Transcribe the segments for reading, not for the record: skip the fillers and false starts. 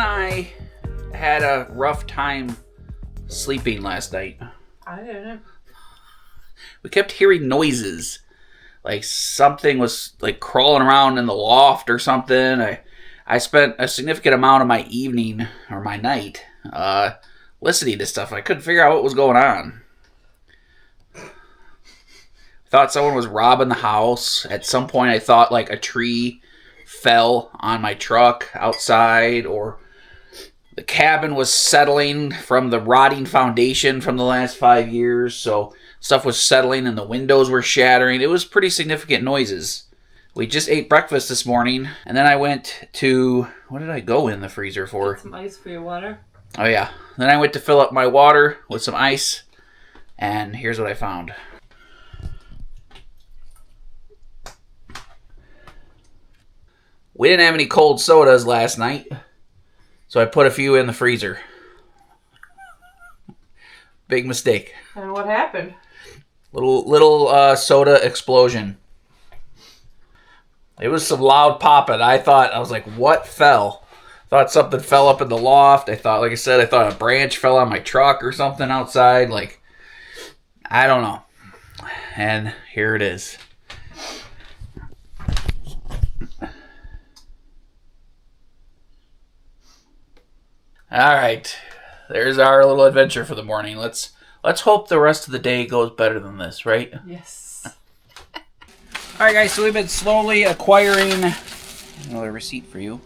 and I had a rough time sleeping last night. I didn't. We kept hearing noises. Like something was like crawling around in the loft or something. I spent a significant amount of my evening or my night listening to stuff. I couldn't figure out what was going on. Thought someone was robbing the house. At some point I thought like a tree fell on my truck outside, or the cabin was settling from the rotting foundation from the last 5 years, so stuff was settling and the windows were shattering. It was pretty significant noises. We just ate breakfast this morning, and then I went to... What did I go in the freezer for? Get some ice for your water. Oh yeah. Then I went to fill up my water with some ice, and here's what I found. We didn't have any cold sodas last night, so I put a few in the freezer. Big mistake. And what happened? Little soda explosion. It was some loud popping. I was like, what fell? Thought something fell up in the loft. I thought a branch fell on my truck or something outside. Like, I don't know. And here it is. All right, there's our little adventure for the morning. Let's hope the rest of the day goes better than this, right? Yes. All right, guys. So we've been slowly acquiring another receipt for you.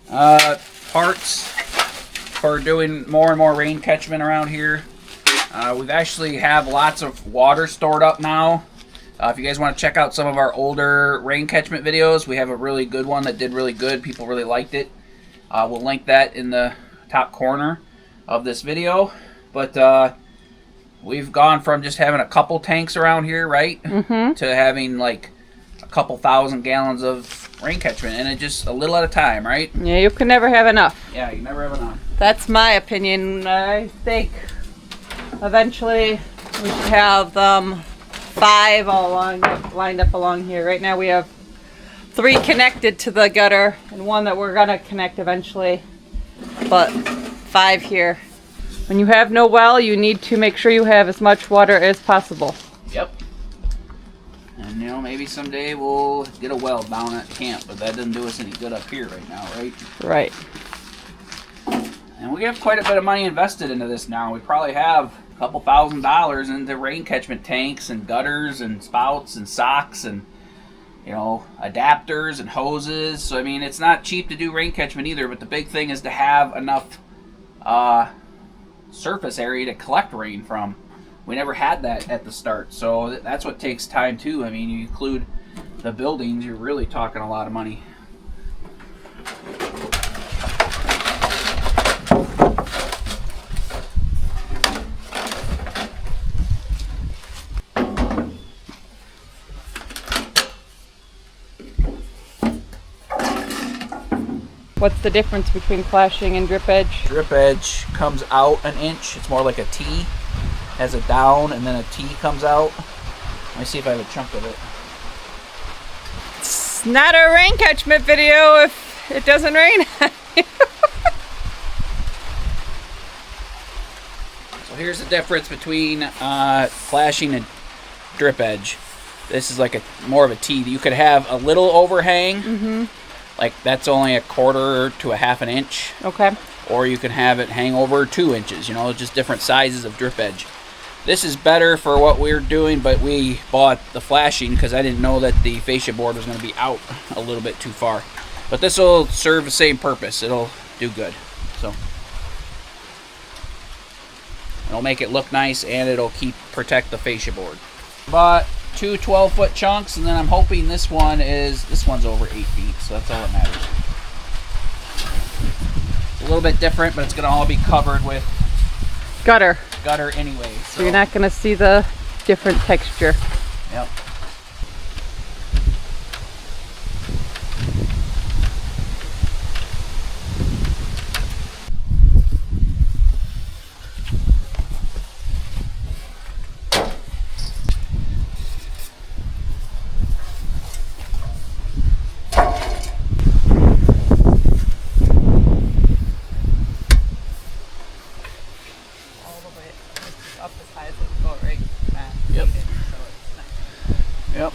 Parts for doing more and more rain catchment around here. We've actually have lots of water stored up now. If you guys want to check out some of our older rain catchment videos, we have a really good one that did really good. People really liked it. We'll link that in the top corner of this video. But we've gone from just having a couple tanks around here, right? Mm-hmm. To having like a couple thousand gallons of rain catchment. And it just a little at a time, right? Yeah, you can never have enough. Yeah, you never have enough. That's my opinion. I think eventually we should have 5 all lined up along here. Right now we have 3 connected to the gutter and 1 that we're gonna connect eventually, but 5 here. When you have no well, you need to make sure you have as much water as possible. Yep. And maybe someday we'll get a well down at camp, but that doesn't do us any good up here right now, right? Right. And we have quite a bit of money invested into this now. We probably have a couple $1,000s into rain catchment tanks and gutters and spouts and socks and adapters and hoses. So, I mean, it's not cheap to do rain catchment either, but the big thing is to have enough surface area to collect rain from. We never had that at the start, so that's what takes time too. I mean, you include the buildings, you're really talking a lot of money. What's the difference between flashing and drip edge? Drip edge comes out an inch. It's more like a T. Has a down and then a T comes out. Let me see if I have a chunk of it. It's not a rain catchment video if it doesn't rain. So here's the difference between flashing and drip edge. This is like more of a T. You could have a little overhang. Mm-hmm. Like that's only 1/4 to 1/2 inch. Okay. Or you can have it hang over 2 inches, just different sizes of drip edge. This is better for what we're doing, but we bought the flashing because I didn't know that the fascia board was going to be out a little bit too far. But this will serve the same purpose. It'll do good. So it'll make it look nice and it'll protect the fascia board. Bought 2 12-foot chunks, and then I'm hoping this one's over 8 feet, so that's all that matters. It's a little bit different, but it's going to all be covered with gutter anyway. So you're not going to see the different texture. Yep. Oh, right. Yep. Yep.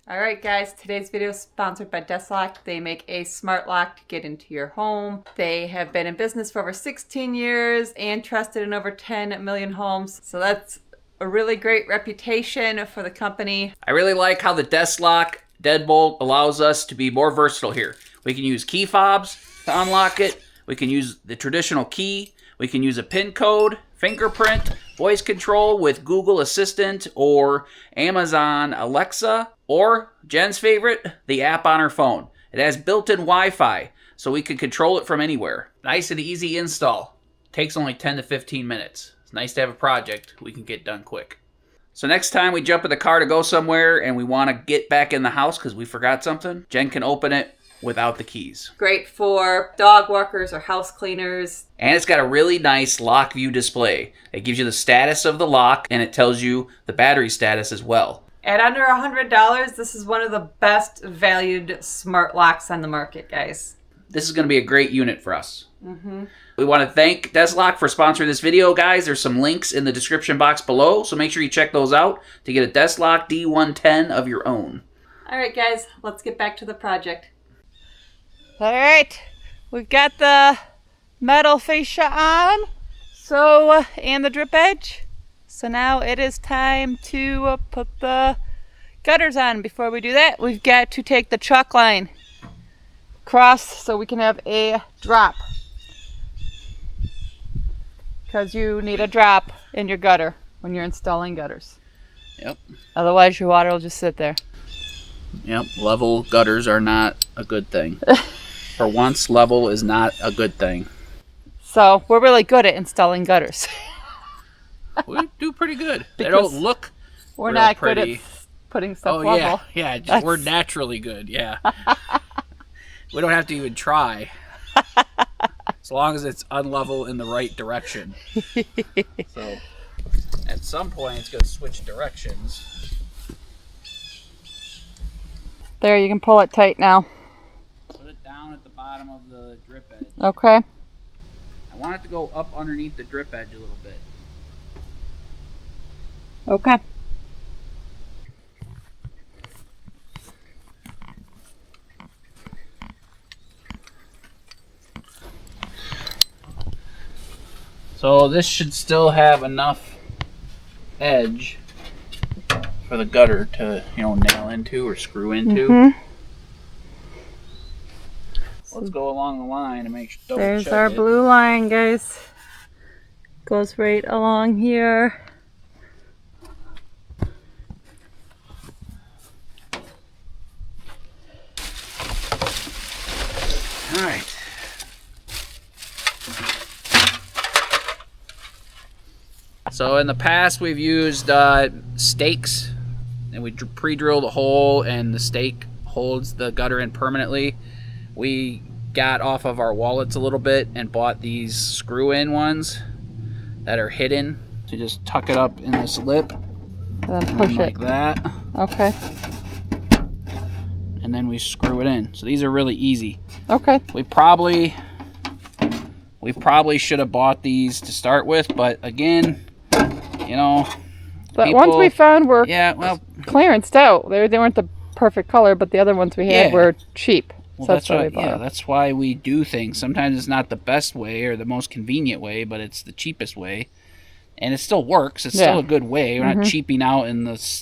Alright guys, today's video is sponsored by Deslock. They make a smart lock to get into your home. They have been in business for over 16 years and trusted in over 10 million homes. So that's a really great reputation for the company. I really like how the desk lock deadbolt allows us to be more versatile here. We can use key fobs to unlock it. We can use the traditional key. We can use a PIN code, fingerprint, voice control with Google Assistant or Amazon Alexa, or Jen's favorite, the app on her phone. It has built-in Wi-Fi, so we can control it from anywhere. Nice and easy install. Takes only 10 to 15 minutes. It's nice to have a project we can get done quick. So next time we jump in the car to go somewhere and we want to get back in the house because we forgot something, Jen can open it without the keys. Great for dog walkers or house cleaners. And it's got a really nice lock view display. It gives you the status of the lock and it tells you the battery status as well. At under $100, this is one of the best valued smart locks on the market, guys. This is going to be a great unit for us. We want to thank Deslock for sponsoring this video, guys. There's some links in the description box below, so make sure you check those out to get a Deslock D110 of your own. All right, guys, let's get back to the project. All right, we've got the metal fascia on, and the drip edge. So now it is time to put the gutters on. Before we do that, we've got to take the chalk line across so we can have a drop. Because you need a drop in your gutter when you're installing gutters. Yep. Otherwise your water will just sit there. Yep, level gutters are not a good thing. For once, level is not a good thing. So we're really good at installing gutters. We do pretty good. They don't look We're real not pretty. good at putting stuff Oh level. yeah, we're naturally good. Yeah, we don't have to even try, as long as it's unlevel in the right direction. So, at some point, it's going to switch directions. There, you can pull it tight now. Put it down at the bottom of the drip edge. Okay. I want it to go up underneath the drip edge a little bit. Okay. So this should still have enough edge for the gutter to, nail into or screw into. Let's go along the line and make sure. There's our blue line, guys. Goes right along here. All right. So in the past we've used stakes, and we pre-drilled a hole and the stake holds the gutter in permanently. We got off of our wallets a little bit and bought these screw-in ones that are hidden to just tuck it up in this lip And then push like it. that. Okay. And then we screw it in. So these are really easy. Okay. We probably should have bought these to start with, but again, But ones we found were clearanced out. They weren't the perfect color, but the other ones we had were cheap. Well, so that's why we bought them. that's why we do things. Sometimes it's not the best way or the most convenient way, but it's the cheapest way, and it still works. It's still a good way. We're not cheaping out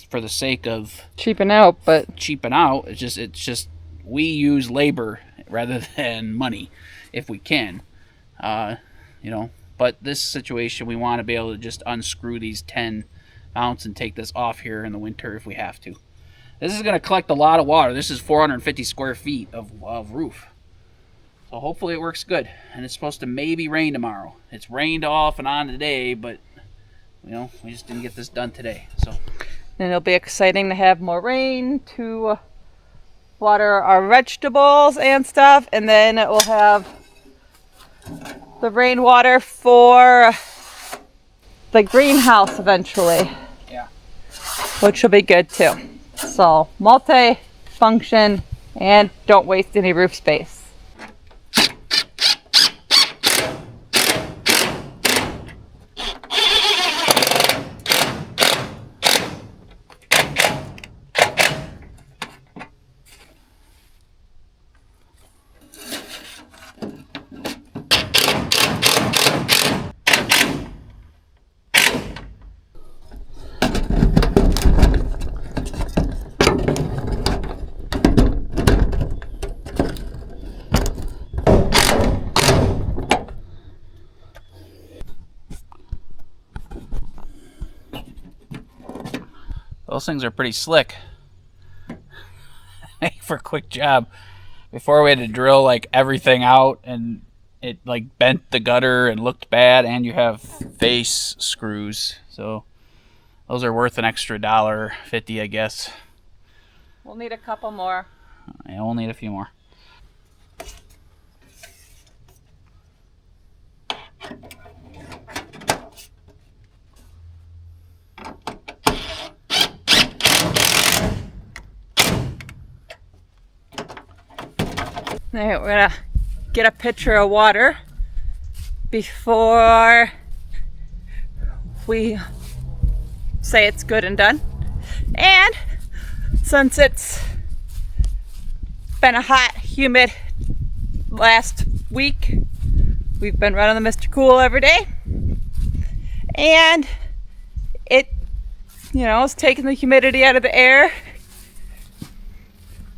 for the sake of cheaping out, but cheaping out. It's just we use labor rather than money if we can, but But this situation, we want to be able to just unscrew these 10 mounts and take this off here in the winter if we have to. This is going to collect a lot of water. This is 450 square feet of roof. So hopefully it works good. And it's supposed to maybe rain tomorrow. It's rained off and on today, but you know, we just didn't get this done today. So. And it'll be exciting to have more rain to water our vegetables and stuff. And then it will have the rainwater for the greenhouse eventually. Yeah. Which will be good too. So multi-function and don't waste any roof space. Those things are pretty slick. For a quick job. Before we had to drill like everything out and it like bent the gutter and looked bad, and you have face screws. So those are worth an extra $1.50, I guess. We'll need a couple more. Yeah, we'll need a few more. All right, we're gonna get a pitcher of water before we say it's good and done. And since it's been a hot, humid last week, we've been running the Mr. Cool every day. And it, you know, is taking the humidity out of the air.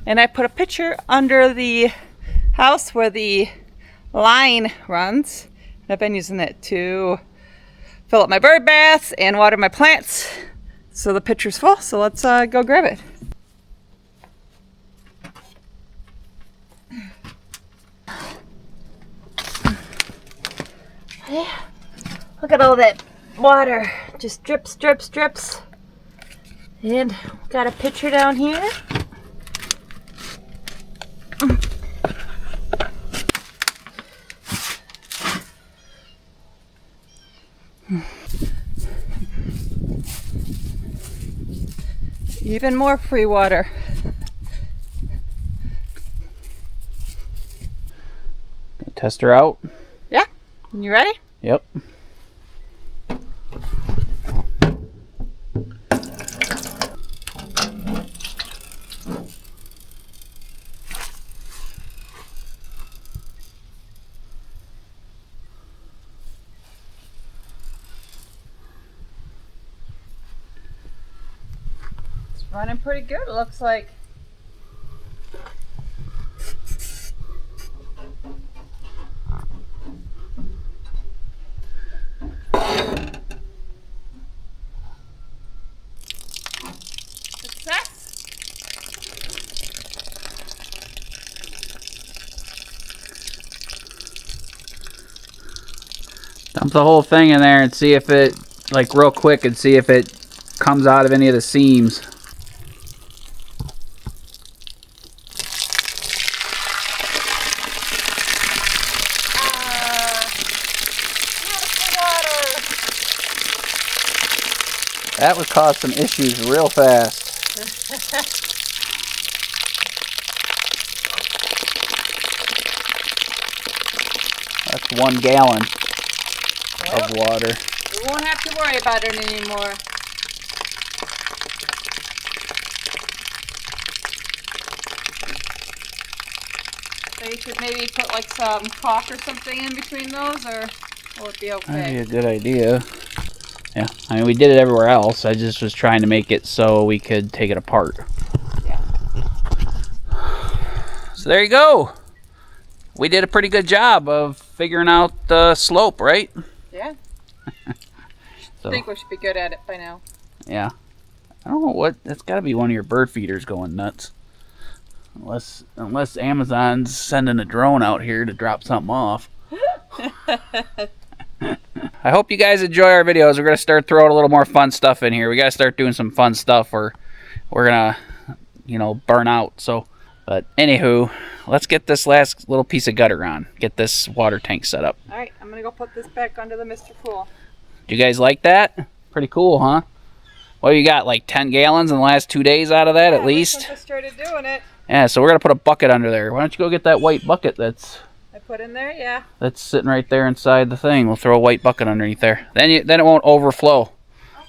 And I put a pitcher under the house where the line runs. I've been using it to fill up my bird baths and water my plants. So the pitcher's full, so let's go grab it. Yeah. Look at all that water. Just drips, drips, drips. And got a pitcher down here. Even more free water. Test her out. Yeah. You ready? Yep. Running pretty good, it looks like. Success. Dump the whole thing in there and see if it, like real quick, and see if it comes out of any of the seams. That would cause some issues real fast. That's 1 gallon of water. We won't have to worry about it anymore. So you could maybe put like some caulk or something in between those, or will it be okay? That'd be a good idea. Yeah, I mean, we did it everywhere else. I just was trying to make it so we could take it apart. Yeah. So there you go. We did a pretty good job of figuring out the slope, right? Yeah. I think we should be good at it by now. Yeah. I don't know what. That's got to be one of your bird feeders going nuts. Unless Amazon's sending a drone out here to drop something off. I hope you guys enjoy our videos. We're going to start throwing a little more fun stuff in here. We got to start doing some fun stuff or we're going to, burn out. So, but anywho, let's get this last little piece of gutter on. Get this water tank set up. All right, I'm going to go put this back under the Mr. Cool. Do you guys like that? Pretty cool, huh? Well, you got like 10 gallons in the last 2 days out of that at least. I just started doing it. Yeah, so we're going to put a bucket under there. Why don't you go get that white bucket I put in there, yeah. that's sitting right there inside the thing. We'll throw a white bucket underneath there. Then it won't overflow. Okay.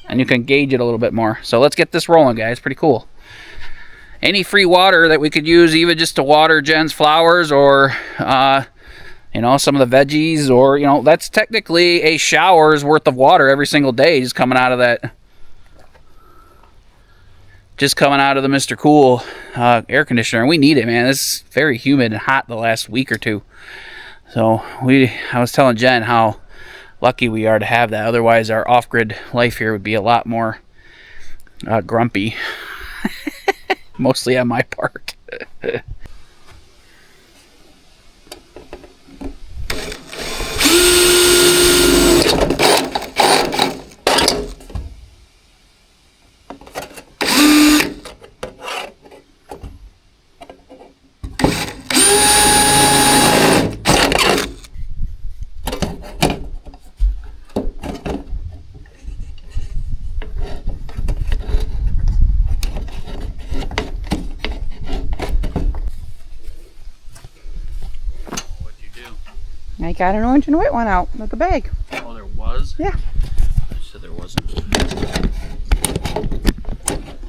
And you can gauge it a little bit more. So let's get this rolling, guys. Pretty cool. Any free water that we could use even just to water Jen's flowers or, some of the veggies or, that's technically a shower's worth of water every single day just coming out of that. Just coming out of the Mr. Cool air conditioner. And we need it, man. It's very humid and hot the last week or two. So I was telling Jen how lucky we are to have that. Otherwise, our off-grid life here would be a lot more grumpy. Mostly on my part. I got an orange and white one out of the bag. Oh, there was? Yeah. I said there wasn't.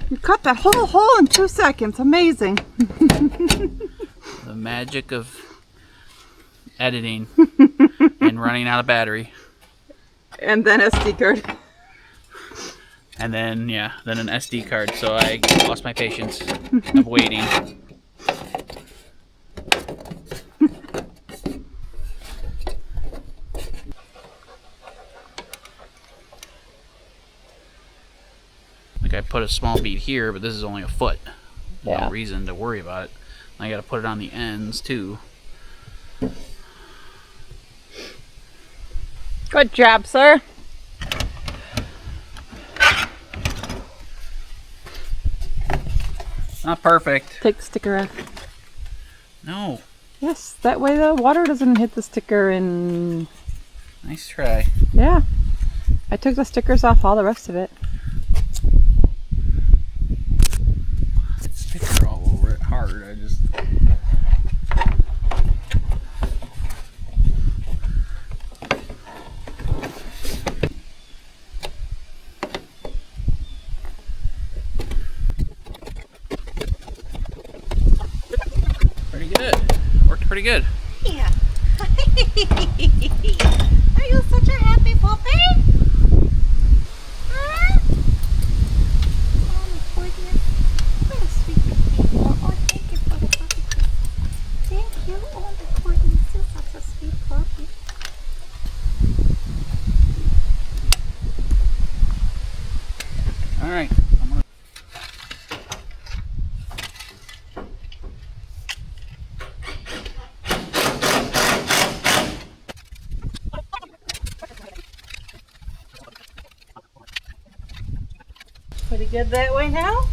You cut that whole hole in 2 seconds. Amazing. The magic of editing and running out of battery. And then SD card. And then, then an SD card. So I lost my patience of waiting. I put a small bead here, but this is only a foot. No reason to worry about it. I got to put it on the ends too. Good job, sir. Not perfect. Take the sticker off. No. Yes, that way the water doesn't hit the sticker and... Nice try. Yeah. I took the stickers off all the rest of it. Sticker all over it hard. I just pretty good. Worked pretty good. Yeah. Are you such a happy puppy? Huh? Oh, my goodness. What a sweet baby. Oh, thank you for the puppy. Thank you. Oh, my goodness. You're such a sweet puppy. All right. Pretty good that way now?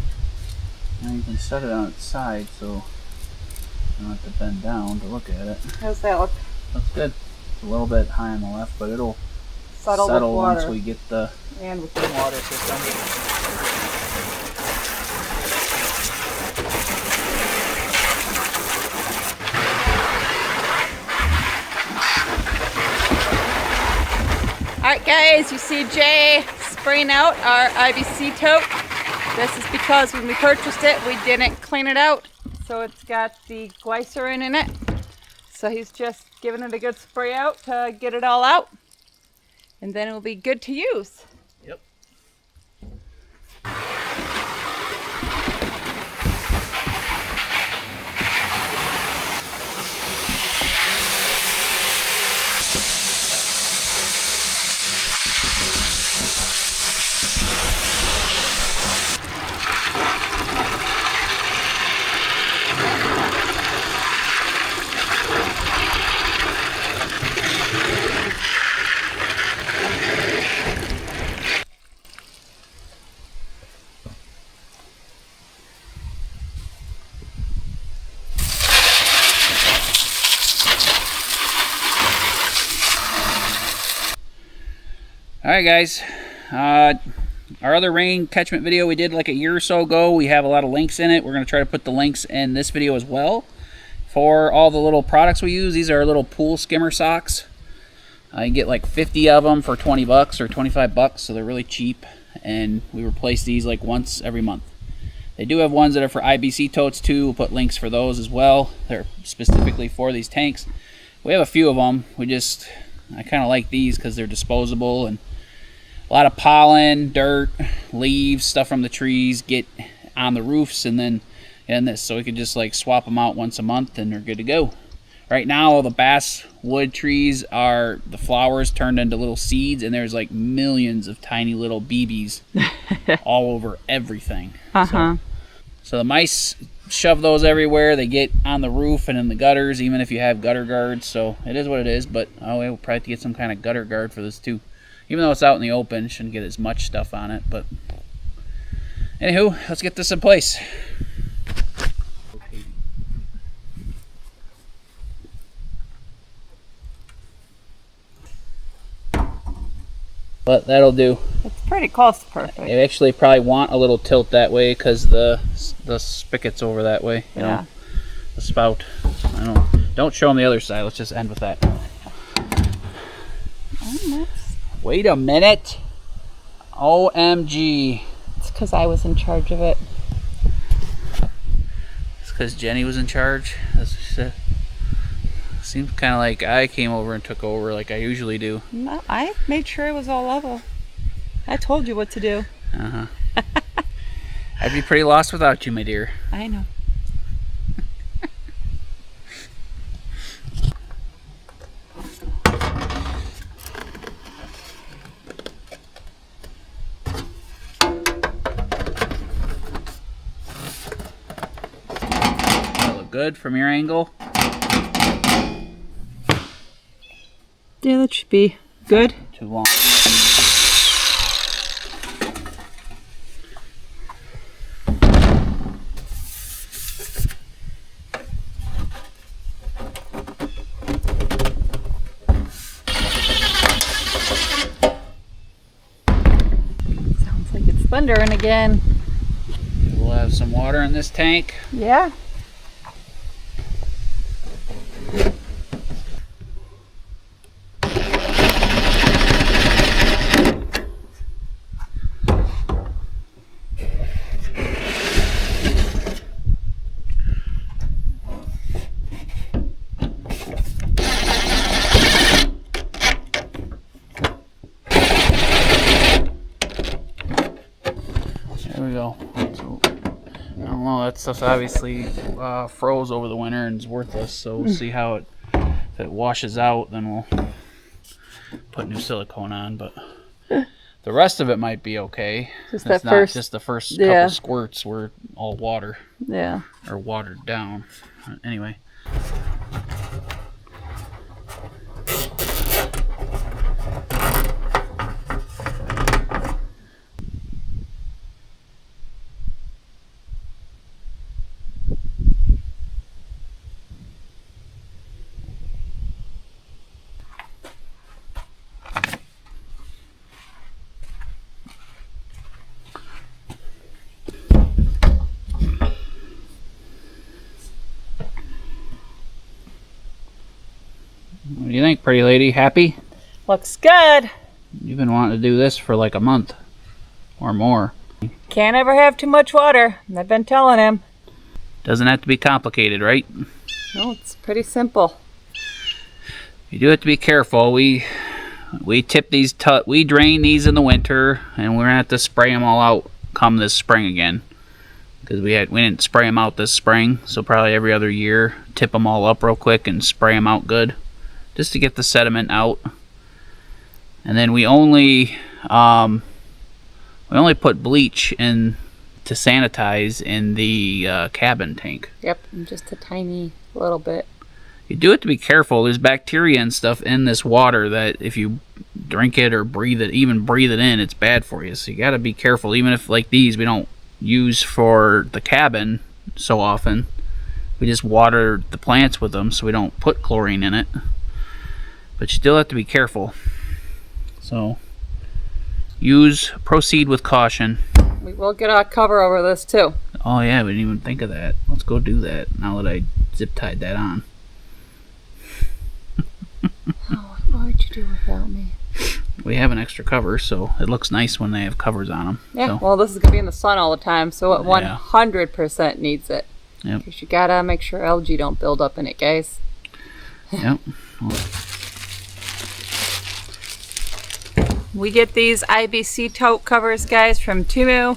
Now you can set it on its side so you don't have to bend down to look at it. How's that look? That's good. It's a little bit high on the left, but it'll Settle with water. once we get the And with the water system. Alright guys, you see Jay spraying out our IBC tote. This is because when we purchased it, we didn't clean it out. So it's got the glycerin in it. So he's just giving it a good spray out to get it all out. And then it will be good to use. Yep. Alright guys, our other rain catchment video we did like a year or so ago, we have a lot of links in it. We're going to try to put the links in this video as well for all the little products we use. These are our little pool skimmer socks. You get like 50 of them for 20 bucks or 25 bucks, so they're really cheap, and we replace these like once every month. They do have ones that are for IBC totes too. We'll put links for those as well. They're specifically for these tanks. We have a few of them. I kind of like these because they're disposable, and a lot of pollen, dirt, leaves, stuff from the trees get on the roofs and then in this. So we can just like swap them out once a month and they're good to go. Right now, all the basswood trees are the flowers turned into little seeds, and there's like millions of tiny little BBs all over everything. So the mice shove those everywhere. They get on the roof and in the gutters, even if you have gutter guards. So it is what it is, but we'll probably have to get some kind of gutter guard for this too. Even though it's out in the open, shouldn't get as much stuff on it. But anywho, let's get this in place. But that'll do. It's pretty close to perfect. You actually probably want a little tilt that way because the spigot's over that way. You know, the spout. Don't show them the other side. Let's just end with that. Wait a minute. OMG. It's because I was in charge of it. It's because Jenny was in charge. That's what she said. Seems kind of like I came over and took over like I usually do. No, I made sure it was all level. I told you what to do. I'd be pretty lost without you, my dear. I know. That look good from your angle? Yeah, that should be good. Too long. Sounds like it's thundering again. We'll have some water in this tank. Yeah. There we go. So, I don't know, that stuff's obviously froze over the winter and is worthless, so we'll see how if it washes out, then we'll put new silicone on, but the rest of it might be okay. Just it's that not first, just the first couple squirts were all water. Yeah. Or watered down. Anyway. What do you think, pretty lady? Happy? Looks good. You've been wanting to do this for like a month or more. Can't ever have too much water. I've been telling him. Doesn't have to be complicated, right? No, it's pretty simple. You do have to be careful. We tip these, we drain these in the winter, and we're gonna have to spray them all out come this spring again. Because we didn't spray them out this spring, so probably every other year, tip them all up real quick and spray them out good, just to get the sediment out. And then we only put bleach in to sanitize in the cabin tank. Yep, just a tiny little bit. You do have to be careful. There's bacteria and stuff in this water that if you drink it or breathe it, even breathe it in, it's bad for you. So you got to be careful. Even if like these we don't use for the cabin so often, we just water the plants with them, so we don't put chlorine in it. But you still have to be careful. So Proceed with caution. We will get a cover over this too. Oh yeah, we didn't even think of that. Let's go do that now that I zip tied that on. Oh, what would you do without me? We have an extra cover, so it looks nice when they have covers on them. Yeah, so. well, this is going to be in the sun all the time, so it Yeah. 100% needs it. Yep. Because you got to make sure algae don't build up in it, guys. Yep. We get these IBC tote covers, guys, from Temu.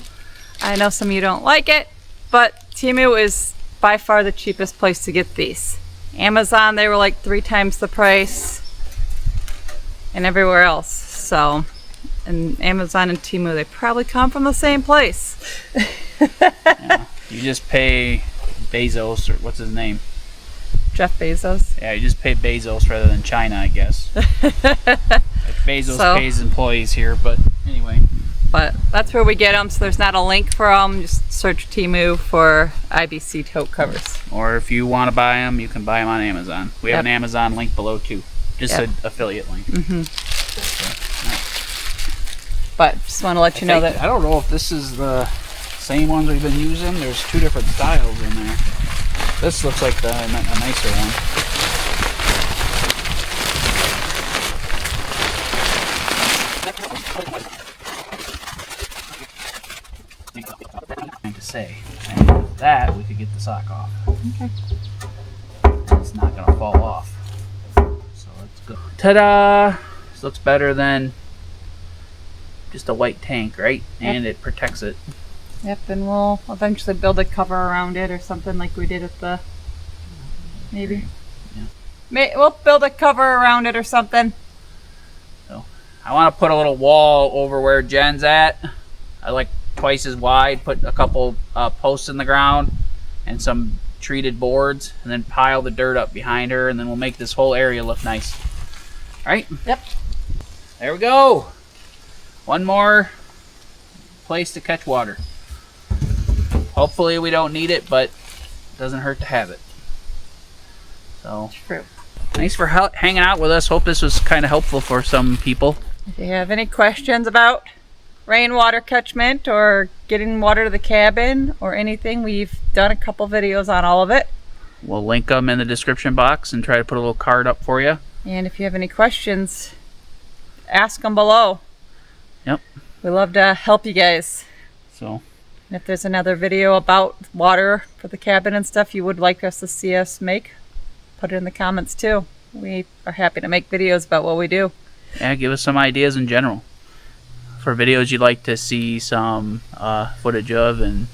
I know some of you don't like it, but Temu is by far the cheapest place to get these. Amazon, they were like 3 times the price, and everywhere else. So, and Amazon and Temu, they probably come from the same place. Yeah. You just pay Bezos, or what's his name? Jeff Bezos. Yeah, you just pay Bezos rather than China, I guess. Like Bezos pays employees here, but anyway. But that's where we get them, so there's not a link for them. Just search Temu for IBC tote covers. Or if you want to buy them, you can buy them on Amazon. We have an Amazon link below too. Just an affiliate link. But just want to let you know that... I don't know if this is the same ones we've been using. There's 2 different styles in there. This looks like a nicer one. To say, and with that we could get the sock off. Okay. It's not gonna fall off. So let's go. Ta-da! This looks better than just a white tank, right? Yep. And it protects it. Yep, and we'll eventually build a cover around it or something like we did at the... Maybe. Yeah. We'll build a cover around it or something. So I want to put a little wall over where Jen's at. I like twice as wide, put a couple posts in the ground and some treated boards, and then pile the dirt up behind her, and then we'll make this whole area look nice. All right? Yep. There we go. One more place to catch water. Hopefully we don't need it, but it doesn't hurt to have it. So True. thanks for hanging out with us. Hope this was kind of helpful for some people. If you have any questions about rainwater catchment or getting water to the cabin or anything, we've done a couple videos on all of it. We'll link them in the description box and try to put a little card up for you. And if you have any questions, ask them below. Yep. We love to help you guys. So And if there's another video about water for the cabin and stuff you would like us to see us make, put it in the comments too. We are happy to make videos about what we do. yeah, give us some ideas in general for videos you'd like to see some footage of and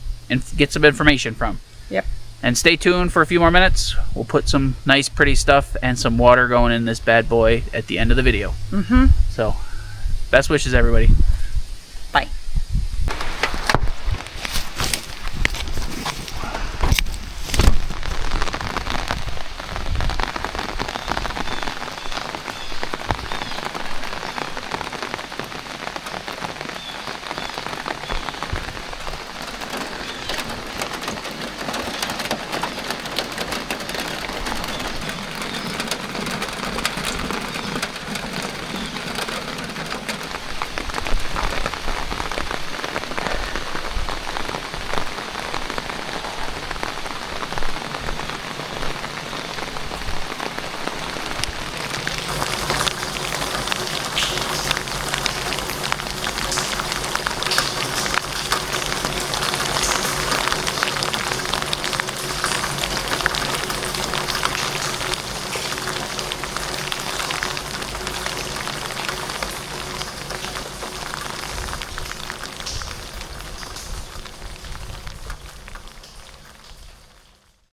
get some information from. Yep. And stay tuned for a few more minutes. We'll put some nice pretty stuff and some water going in this bad boy at the end of the video. Mm-hmm. So best wishes, everybody.